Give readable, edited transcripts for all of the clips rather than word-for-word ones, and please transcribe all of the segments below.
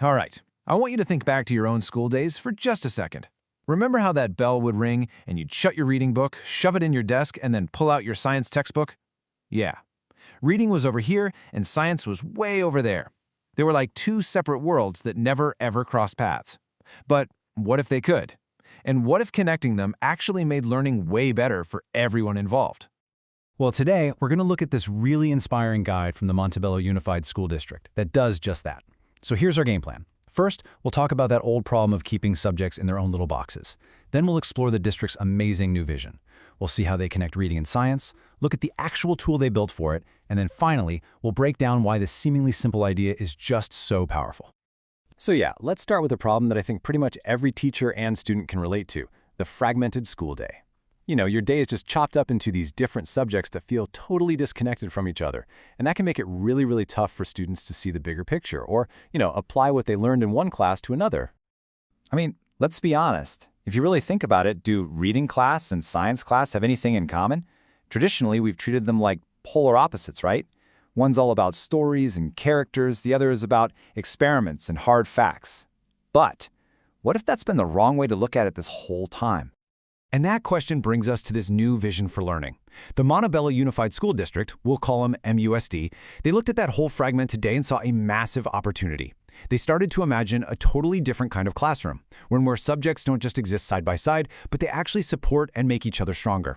All right, I want you to think back to your own school days for just a second. Remember how that bell would ring and you'd shut your reading book, shove it in your desk, and then pull out your science textbook? Yeah. Reading was over here and science was way over there. They were like two separate worlds that never ever crossed paths. But what if they could? And what if connecting them actually made learning way better for everyone involved? Well, today, we're going to look at this really inspiring guide from the Montebello Unified School District that does just that. So here's our game plan. First, we'll talk about that old problem of keeping subjects in their own little boxes. Then we'll explore the district's amazing new vision. We'll see how they connect reading and science, look at the actual tool they built for it, and then finally, we'll break down why this seemingly simple idea is just so powerful. So yeah, let's start with a problem that I think pretty much every teacher and student can relate to, the fragmented school day. You know, your day is just chopped up into these different subjects that feel totally disconnected from each other, and that can make it really, really tough for students to see the bigger picture or, apply what they learned in one class to another. I mean, let's be honest. If you really think about it, do reading class and science class have anything in common? Traditionally, we've treated them like polar opposites, right? One's all about stories and characters, the other is about experiments and hard facts. But what if that's been the wrong way to look at it this whole time? And that question brings us to this new vision for learning. The Montebello Unified School District, we'll call them MUSD, they looked at that whole fragmented day and saw a massive opportunity. They started to imagine a totally different kind of classroom, one where subjects don't just exist side by side, but they actually support and make each other stronger.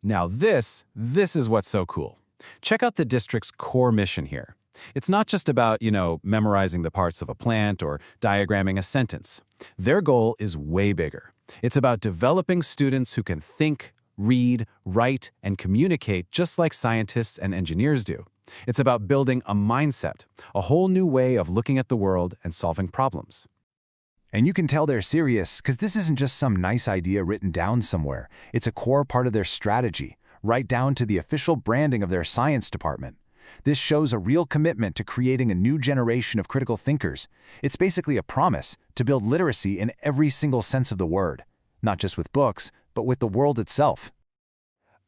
Now this is what's so cool. Check out the district's core mission here. It's not just about, memorizing the parts of a plant or diagramming a sentence. Their goal is way bigger. It's about developing students who can think, read, write, and communicate just like scientists and engineers do. It's about building a mindset, a whole new way of looking at the world and solving problems. And you can tell they're serious because this isn't just some nice idea written down somewhere. It's a core part of their strategy, right down to the official branding of their science department. This shows a real commitment to creating a new generation of critical thinkers. It's basically a promise to build literacy in every single sense of the word, not just with books, but with the world itself.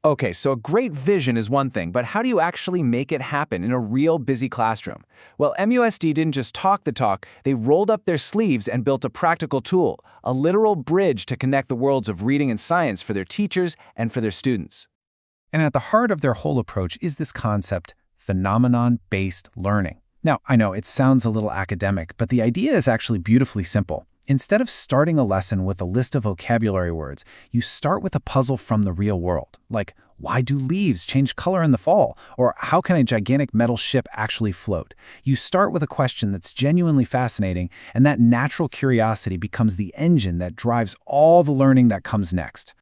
Okay, so a great vision is one thing, but how do you actually make it happen in a real busy classroom? Well, MUSD didn't just talk the talk, they rolled up their sleeves and built a practical tool, a literal bridge to connect the worlds of reading and science for their teachers and for their students. And at the heart of their whole approach is this concept, phenomenon-based learning. Now, I know it sounds a little academic, but the idea is actually beautifully simple. Instead of starting a lesson with a list of vocabulary words, you start with a puzzle from the real world, like why do leaves change color in the fall? Or how can a gigantic metal ship actually float? You start with a question that's genuinely fascinating, and that natural curiosity becomes the engine that drives all the learning that comes next.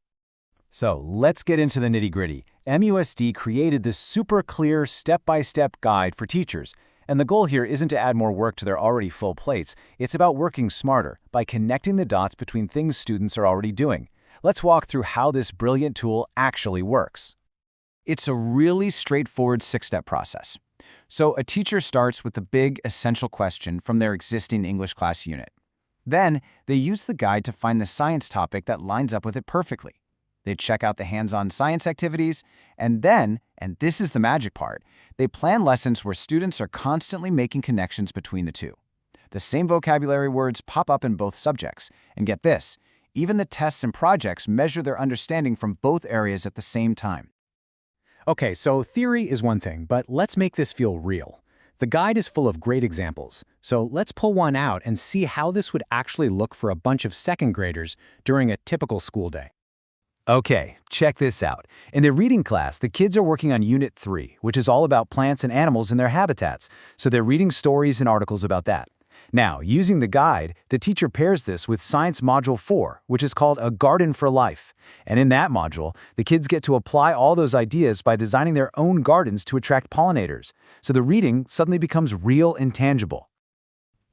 So let's get into the nitty-gritty. MUSD created this super clear step-by-step guide for teachers. And the goal here isn't to add more work to their already full plates. It's about working smarter by connecting the dots between things students are already doing. Let's walk through how this brilliant tool actually works. It's a really straightforward six-step process. So a teacher starts with the big essential question from their existing English class unit. Then they use the guide to find the science topic that lines up with it perfectly. They check out the hands-on science activities, and then, and this is the magic part, they plan lessons where students are constantly making connections between the two. The same vocabulary words pop up in both subjects, and get this, even the tests and projects measure their understanding from both areas at the same time. Okay, so theory is one thing, but let's make this feel real. The guide is full of great examples, so let's pull one out and see how this would actually look for a bunch of second graders during a typical school day. Okay, check this out. In their reading class, the kids are working on Unit 3, which is all about plants and animals and their habitats, so they're reading stories and articles about that. Now, using the guide, the teacher pairs this with Science Module 4, which is called A Garden for Life. And in that module, the kids get to apply all those ideas by designing their own gardens to attract pollinators. So the reading suddenly becomes real and tangible.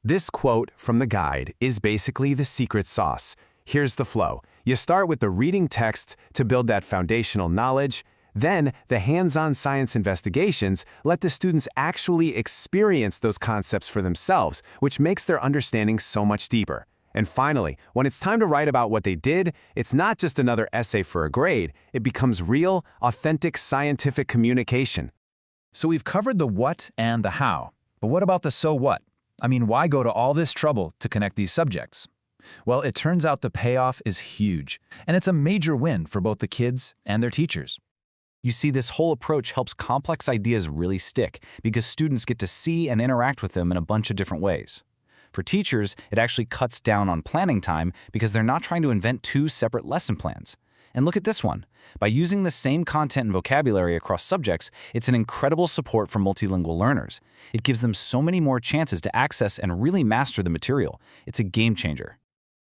This quote from the guide is basically the secret sauce. Here's the flow. You start with the reading text to build that foundational knowledge. Then, the hands-on science investigations let the students actually experience those concepts for themselves, which makes their understanding so much deeper. And finally, when it's time to write about what they did, it's not just another essay for a grade. It becomes real, authentic scientific communication. So we've covered the what and the how, but what about the so what? I mean, why go to all this trouble to connect these subjects? Well, it turns out the payoff is huge, and it's a major win for both the kids and their teachers. You see, this whole approach helps complex ideas really stick because students get to see and interact with them in a bunch of different ways. For teachers, it actually cuts down on planning time because they're not trying to invent two separate lesson plans. And look at this one. By using the same content and vocabulary across subjects, it's an incredible support for multilingual learners. It gives them so many more chances to access and really master the material. It's a game changer.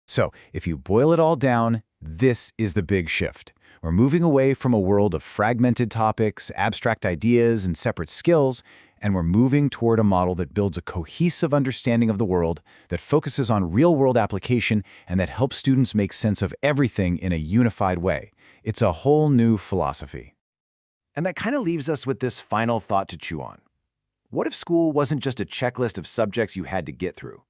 So, if you boil it all down, this is the big shift. We're moving away from a world of fragmented topics, abstract ideas, and separate skills, and we're moving toward a model that builds a cohesive understanding of the world, that focuses on real-world application, and that helps students make sense of everything in a unified way. It's a whole new philosophy. And that kind of leaves us with this final thought to chew on. What if school wasn't just a checklist of subjects you had to get through?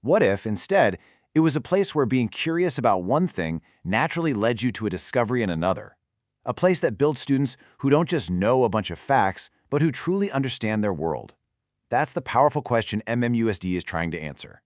What if, instead, it was a place where being curious about one thing naturally led you to a discovery in another? A place that builds students who don't just know a bunch of facts, but who truly understand their world. That's the powerful question MUSD is trying to answer.